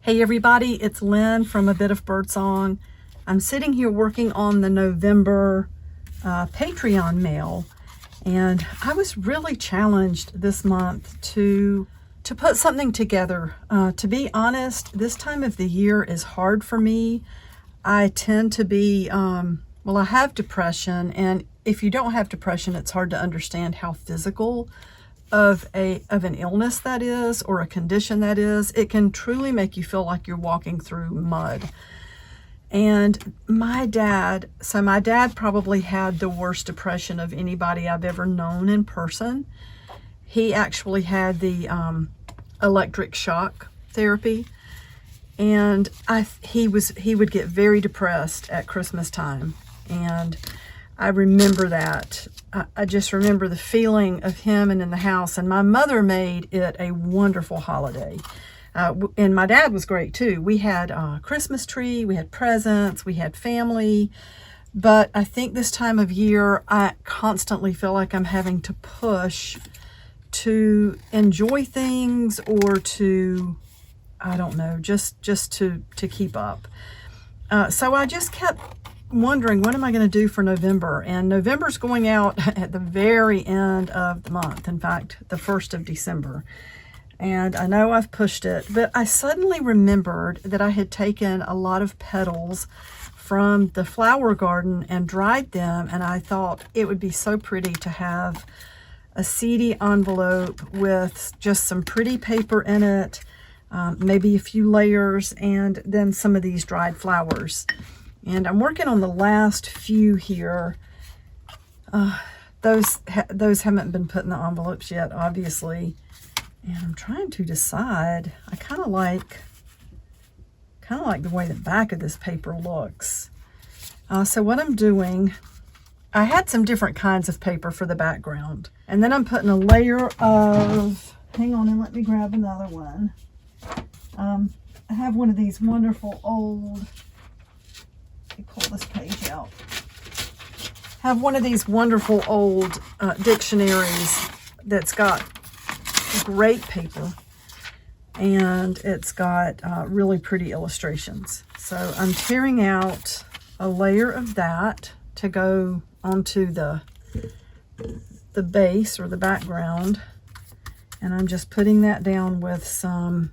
Hey everybody, it's Lynn from A Bit of Birdsong. I'm sitting here working on the November Patreon mail, and I was really challenged this month to put something together. To be honest, this time of the year is hard for me. I tend to be, I have depression, and if you don't have depression, it's hard to understand how physical of an illness that is, or a condition that is. It can truly make you feel like you're walking through mud. And my dad probably had the worst depression of anybody I've ever known in person. He actually had the electric shock therapy, and he would get very depressed at Christmas time, and I remember that. I just remember the feeling of him and in the house, and my mother made it a wonderful holiday. And my dad was great too. We had a Christmas tree, we had presents, we had family. But I think this time of year, I constantly feel like I'm having to push to enjoy things, or to, I don't know, just to keep up. So I just kept wondering, what am I going to do for November? And November's going out at the very end of the month. In fact, the 1st of December. And I know I've pushed it, but I suddenly remembered that I had taken a lot of petals from the flower garden and dried them, and I thought it would be so pretty to have a seedy envelope with just some pretty paper in it, maybe a few layers, and then some of these dried flowers. And I'm working on the last few here. Those haven't been put in the envelopes yet, obviously. And I'm trying to decide. I kind of like the way the back of this paper looks. So what I'm doing, I had some different kinds of paper for the background. And then I'm putting a layer of, hang on and let me grab another one. I have one of these wonderful old, let me pull this page out. Have one of these wonderful old dictionaries that's got great paper, and it's got really pretty illustrations. So I'm tearing out a layer of that to go onto the base or the background, and I'm just putting that down with some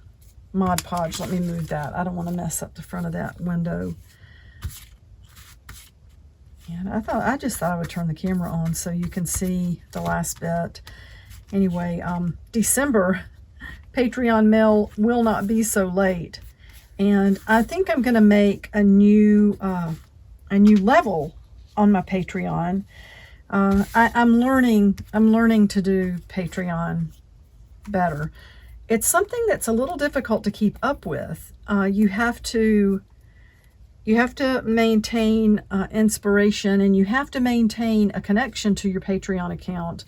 Mod Podge. Let me move that. I don't want to mess up the front of that window. And I just thought I would turn the camera on so you can see the last bit. Anyway, December Patreon mail will not be so late, and I think I'm going to make a new level on my Patreon. I'm learning to do Patreon better. It's something that's a little difficult to keep up with. You have to maintain inspiration, and you have to maintain a connection to your Patreon account.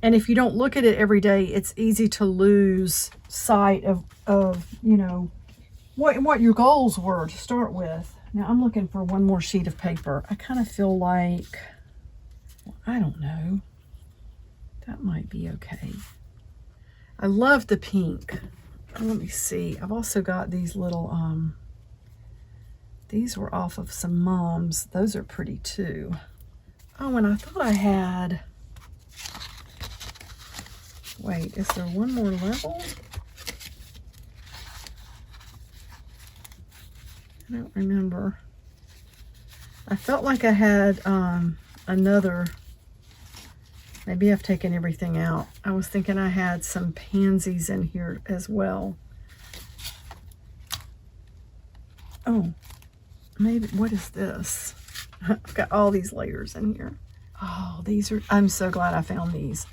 And if you don't look at it every day, it's easy to lose sight of you know, what your goals were to start with. Now I'm looking for one more sheet of paper. I kind of feel like, well, I don't know, that might be okay. I love the pink. Let me see. I've also got these little, these were off of some moms. Those are pretty too. Oh, and I thought I had, wait, is there one more level? I don't remember. I felt like I had another, maybe I've taken everything out. I was thinking I had some pansies in here as well. Oh, maybe, what is this? I've got all these layers in here. Oh, these are, I'm so glad I found these.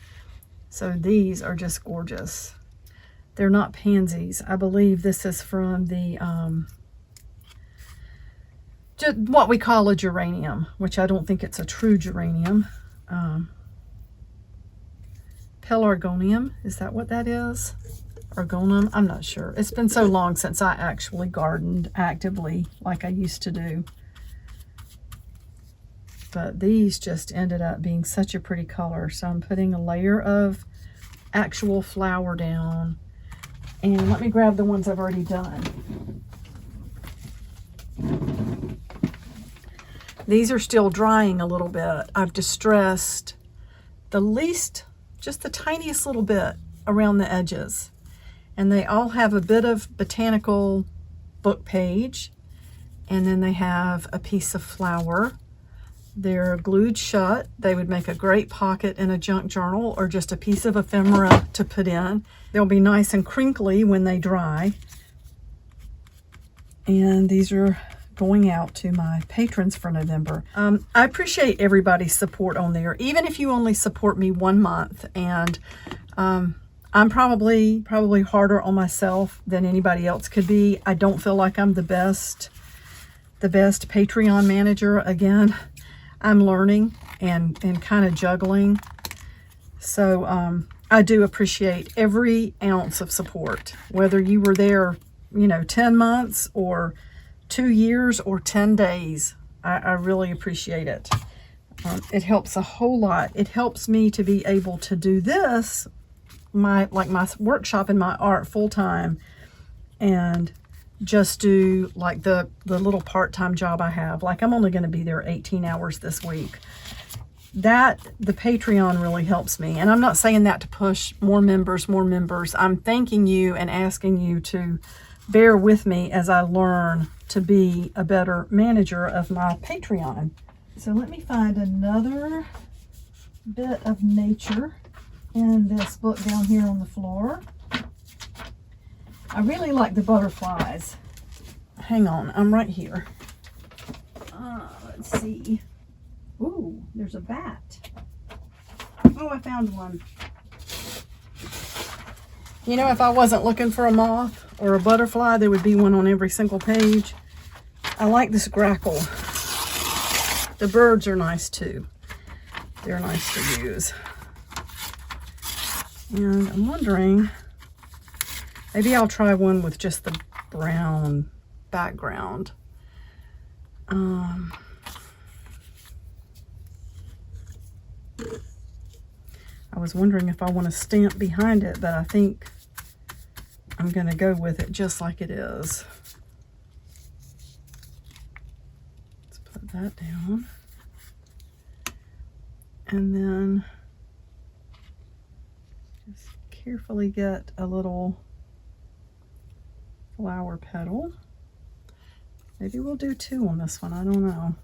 So these are just gorgeous. They're not pansies. I believe this is from the, just what we call a geranium, which I don't think it's a true geranium. Pelargonium, is that what that is? Argonum, I'm not sure. It's been so long since I actually gardened actively like I used to do. But these just ended up being such a pretty color. So I'm putting a layer of actual flower down. And let me grab the ones I've already done. These are still drying a little bit. I've distressed just the tiniest little bit around the edges. And they all have a bit of botanical book page. And then they have a piece of flower. They're glued shut. They would make a great pocket in a junk journal or just a piece of ephemera to put in. They'll be nice and crinkly when they dry. And these are going out to my patrons for November. I appreciate everybody's support on there, even if you only support me 1 month. And I'm probably harder on myself than anybody else could be. I don't feel like I'm the best Patreon manager. Again, I'm learning and kind of juggling. So I do appreciate every ounce of support, whether you were there, 10 months or 2 years or 10 days. I really appreciate it. It helps a whole lot. It helps me to be able to do this, my workshop and my art full time, and just do like the little part-time job I have. Like, I'm only going to be there 18 hours this week. The Patreon really helps me. And I'm not saying that to push more members. I'm thanking you and asking you to bear with me as I learn to be a better manager of my Patreon. So let me find another bit of nature in this book down here on the floor. I really like the butterflies. Hang on, I'm right here. Let's see. Ooh, there's a bat. Oh, I found one. If I wasn't looking for a moth or a butterfly, there would be one on every single page. I like this grackle. The birds are nice too. They're nice to use. And I'm wondering, maybe I'll try one with just the brown background. I was wondering if I want to stamp behind it, but I think I'm going to go with it just like it is. Let's put that down. And then just carefully get a little flower petal. Maybe we'll do 2 on this one. I don't know.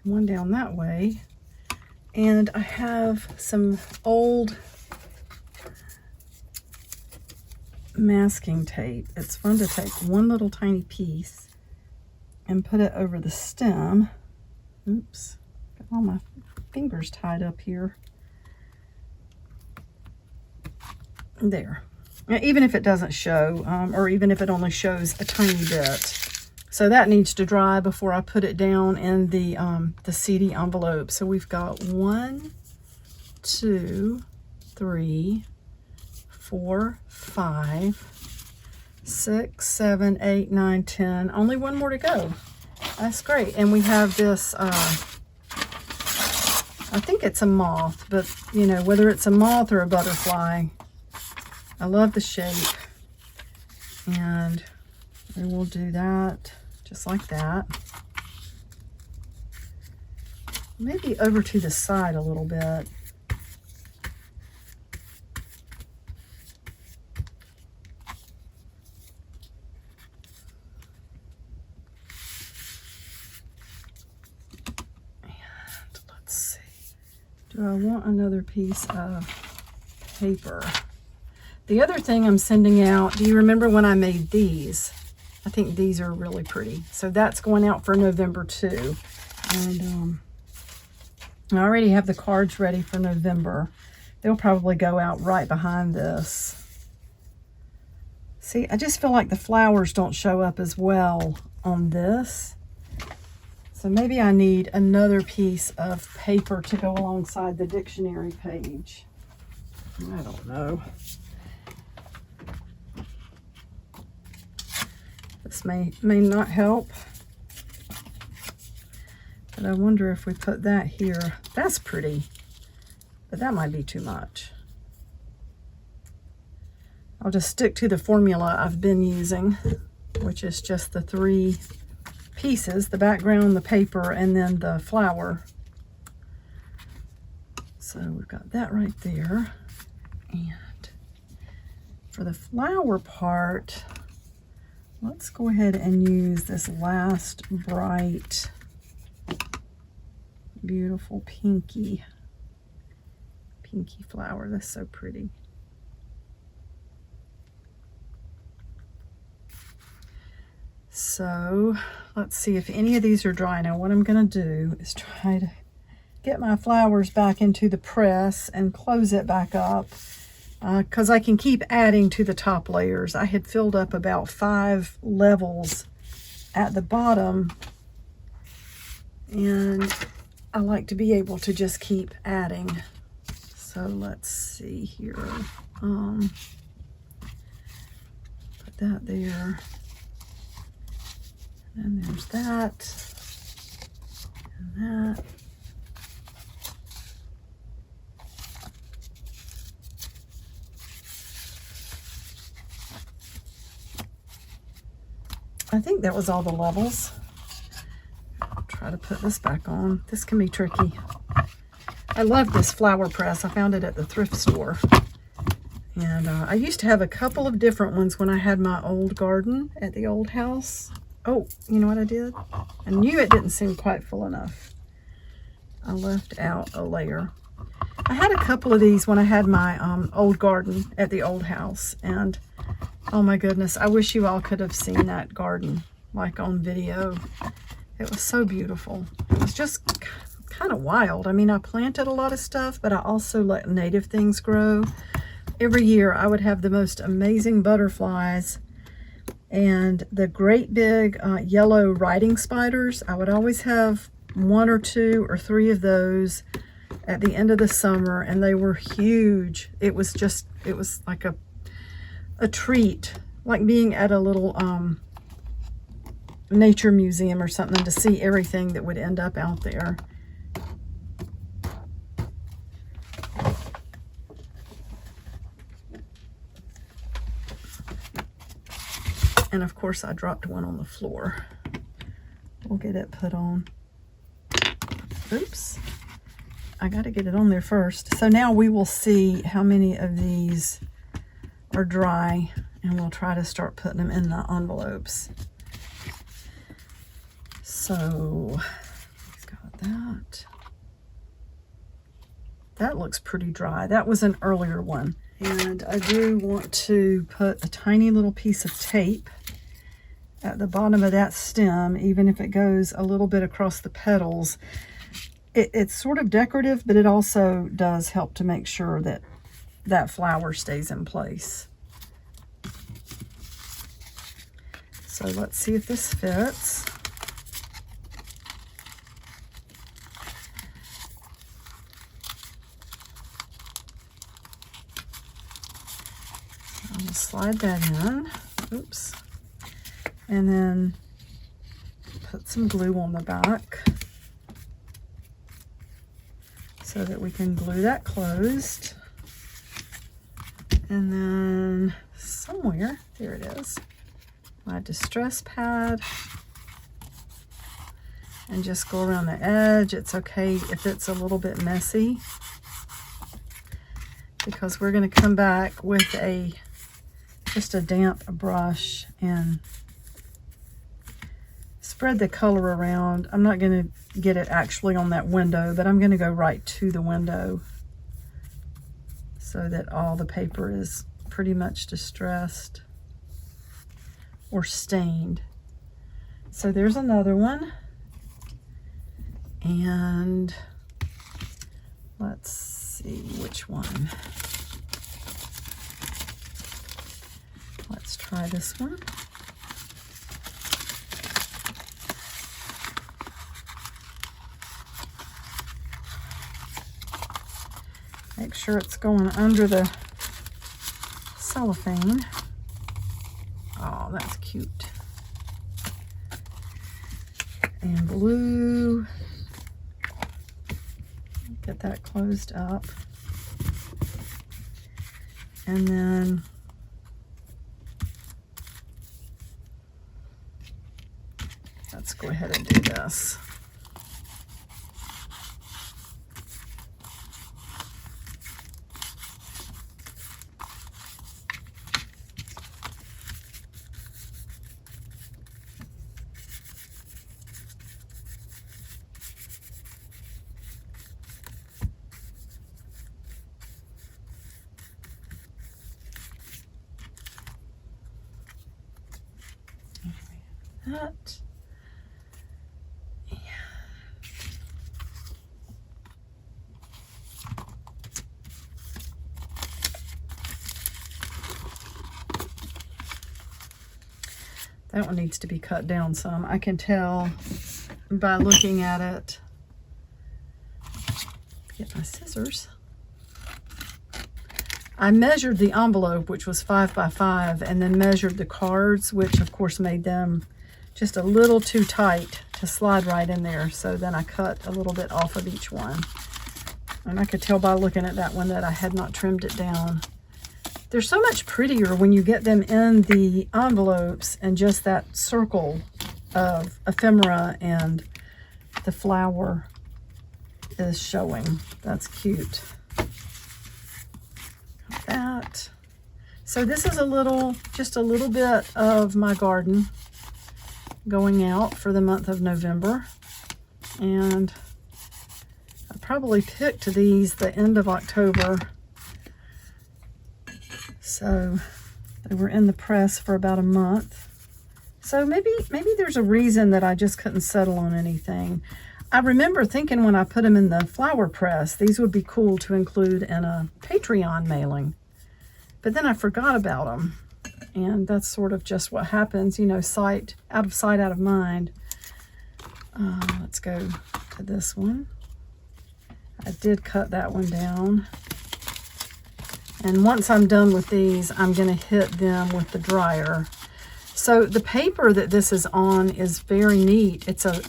One down that way, and I have some old masking tape. It's fun to take one little tiny piece and put it over the stem. Oops, got all my fingers tied up here. There. Now, even if it doesn't show, or even if it only shows a tiny bit. So that needs to dry before I put it down in the CD envelope. So we've got 1, 2, 3, 4, 5, 6, 7, 8, 9, 10. Only one more to go. That's great. And we have this, I think it's a moth, but whether it's a moth or a butterfly, I love the shape. And we will do that. Just like that. Maybe over to the side a little bit. And let's see. Do I want another piece of paper? The other thing I'm sending out, do you remember when I made these? I think these are really pretty. So that's going out for November too. And I already have the cards ready for November. They'll probably go out right behind this. See, I just feel like the flowers don't show up as well on this. So maybe I need another piece of paper to go alongside the dictionary page. I don't know. This may not help. But I wonder if we put that here. That's pretty, but that might be too much. I'll just stick to the formula I've been using, which is just the 3 pieces, the background, the paper, and then the flower. So we've got that right there. And for the flower part, let's go ahead and use this last bright, beautiful pinky flower. That's so pretty. So let's see if any of these are dry. Now what I'm going to do is try to get my flowers back into the press and close it back up, because I can keep adding to the top layers. I had filled up about 5 levels at the bottom, and I like to be able to just keep adding. So let's see here. Put that there. And there's that. And that. I think that was all the levels. I'll try to put this back on. This can be tricky. I love this flower press. I found it at the thrift store. And I used to have a couple of different ones when I had my old garden at the old house. Oh, you know what I did? I knew it didn't seem quite full enough. I left out a layer. I had a couple of these when I had my old garden at the old house. And oh my goodness, I wish you all could have seen that garden, like on video. It was so beautiful. It was just kind of wild. I mean, I planted a lot of stuff, but I also let native things grow. Every year I would have the most amazing butterflies and the great big yellow riding spiders. I would always have 1 or 2 or 3 of those at the end of the summer, and they were huge. It was like a treat, like being at a little nature museum or something, to see everything that would end up out there. And of course I dropped one on the floor. We'll get it put on. Oops. I got to get it on there first. So now we will see how many of these are dry, and we'll try to start putting them in the envelopes. So he's got that. That looks pretty dry. That was an earlier one. And I do want to put a tiny little piece of tape at the bottom of that stem, even if it goes a little bit across the petals. It's sort of decorative, but it also does help to make sure that that flower stays in place. So let's see if this fits. I'll slide that in. Oops. And then put some glue on the back so that we can glue that closed. And then somewhere, there it is, my distress pad, and just go around the edge. It's okay if it's a little bit messy, because we're going to come back with just a damp brush and spread the color around. I'm not going to get it actually on that window, but I'm going to go right to the window so that all the paper is pretty much distressed or stained. So there's another one. And let's see which one. Let's try this one. Make sure it's going under the cellophane. Oh, that's cute. And blue. Get that closed up. And then let's go ahead and do this. That. That one needs to be cut down some. I can tell by looking at it. Get my scissors. I measured the envelope, which was 5 by 5, and then measured the cards, which of course made them just a little too tight to slide right in there. So then I cut a little bit off of each one. And I could tell by looking at that one that I had not trimmed it down. They're so much prettier when you get them in the envelopes and just that circle of ephemera and the flower is showing. That's cute. That. So this is just a little bit of my garden going out for the month of November. And I probably picked these the end of October. So they were in the press for about a month. So maybe there's a reason that I just couldn't settle on anything. I remember thinking when I put them in the flower press, these would be cool to include in a Patreon mailing. But then I forgot about them. And that's sort of just what happens, you know, out of sight, out of mind. Let's go to this one. I did cut that one down. And once I'm done with these, I'm going to hit them with the dryer. So the paper that this is on is very neat. It's a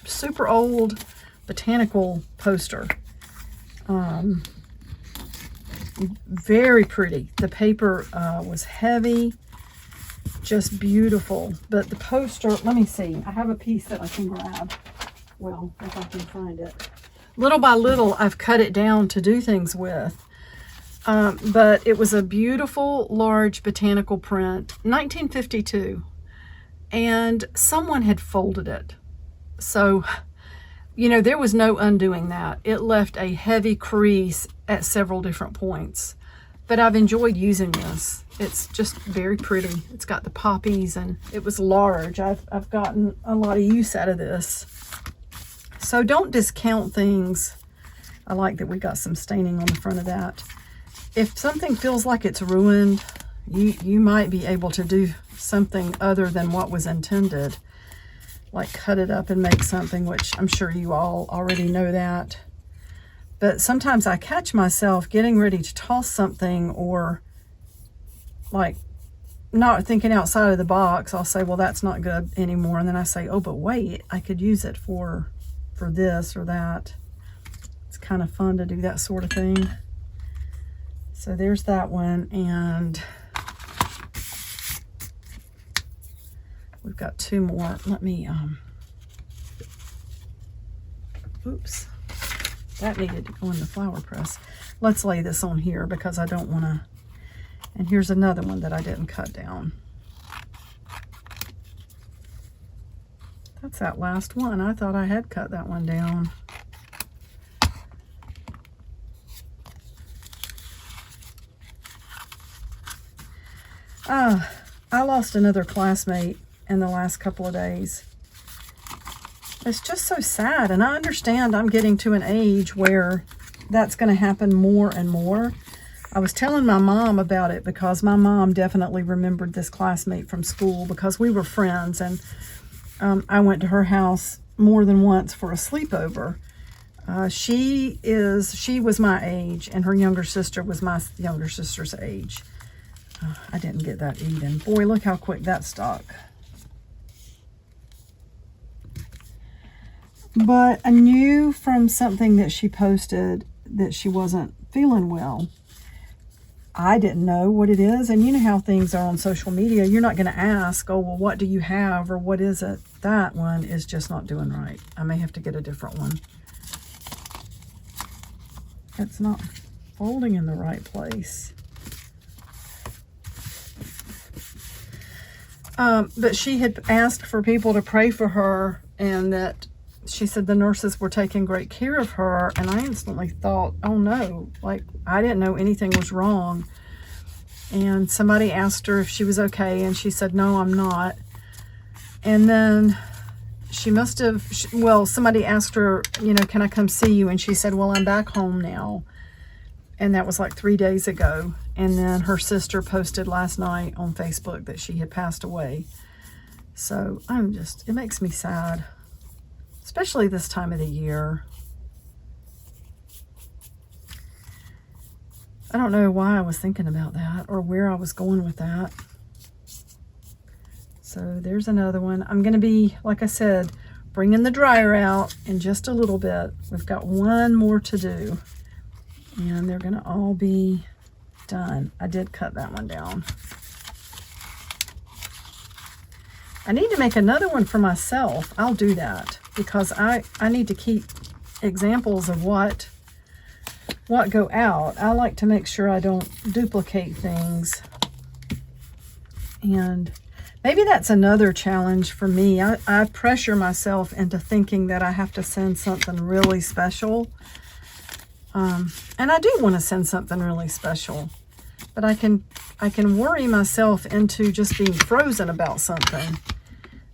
super old botanical poster. Very pretty. The paper was heavy, just beautiful. But the poster, let me see. I have a piece that I can grab. Well, if I can find it. Little by little, I've cut it down to do things with. But it was a beautiful, large botanical print, 1952. And someone had folded it. So, you know, there was no undoing that. It left a heavy crease at several different points. But I've enjoyed using this. It's just very pretty. It's got the poppies and it was large. I've gotten a lot of use out of this. So don't discount things. I like that we got some staining on the front of that. If something feels like it's ruined, you might be able to do something other than what was intended. Like cut it up and make something, which I'm sure you all already know that. But sometimes I catch myself getting ready to toss something or like not thinking outside of the box. I'll say, well, that's not good anymore. And then I say, oh, but wait, I could use it for this or that. It's kind of fun to do that sort of thing. So there's that one. And we've got two more. Let me, oops, that needed to go in the flower press. Let's lay this on here because I don't want to, and here's another one that I didn't cut down. That's that last one. I thought I had cut that one down. I lost another classmate in the last couple of days. It's just so sad, and I understand I'm getting to an age where that's going to happen more and more. I was telling my mom about it because my mom definitely remembered this classmate from school because we were friends, and I went to her house more than once for a sleepover. She was my age, and her younger sister was my younger sister's age. I didn't get that even. Boy, look how quick that stuck. But I knew from something that she posted that she wasn't feeling well. I didn't know what it is, and you know how things are on social media. You're not going to ask, oh, well, what do you have, or what is it? That one is just not doing right. I may have to get a different one. It's not folding in the right place. But she had asked for people to pray for her, and that she said the nurses were taking great care of her, and I instantly thought, oh no, like I didn't know anything was wrong. And somebody asked her if she was okay, and she said, no, I'm not. And then she must have, well, somebody asked her, you know, can I come see you? And she said, well, I'm back home now. And that was like 3 days ago. And then her sister posted last night on Facebook that she had passed away. So it makes me sad, especially this time of the year. I don't know why I was thinking about that or where I was going with that. So there's another one. I'm going to be, like I said, bringing the dryer out in just a little bit. We've got one more to do, and they're going to all be done. I did cut that one down. I need to make another one for myself. I'll do that because I need to keep examples of what go out. I like to make sure I don't duplicate things. And maybe that's another challenge for me. I pressure myself into thinking that I have to send something really special. And I do want to send something really special, but I can worry myself into just being frozen about something.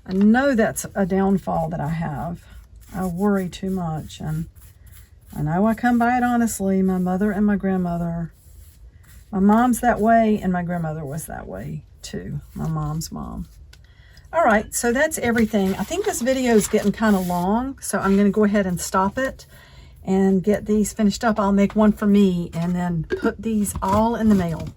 I know that's a downfall that I have. I worry too much, and I know I come by it honestly. My mother and my grandmother. My mom's that way, and my grandmother was that way too. My mom's mom. All right, so that's everything. I think this video is getting kind of long, so I'm going to go ahead and stop it and get these finished up. I'll make one for me and then put these all in the mail.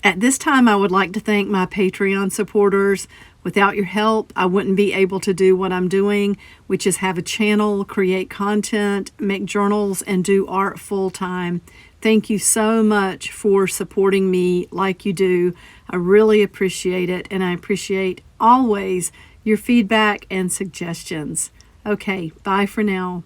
At this time, I would like to thank my Patreon supporters. Without your help, I wouldn't be able to do what I'm doing, which is have a channel, create content, make journals, and do art full time. Thank you so much for supporting me like you do. I really appreciate it, and I appreciate always your feedback and suggestions. Okay, bye for now.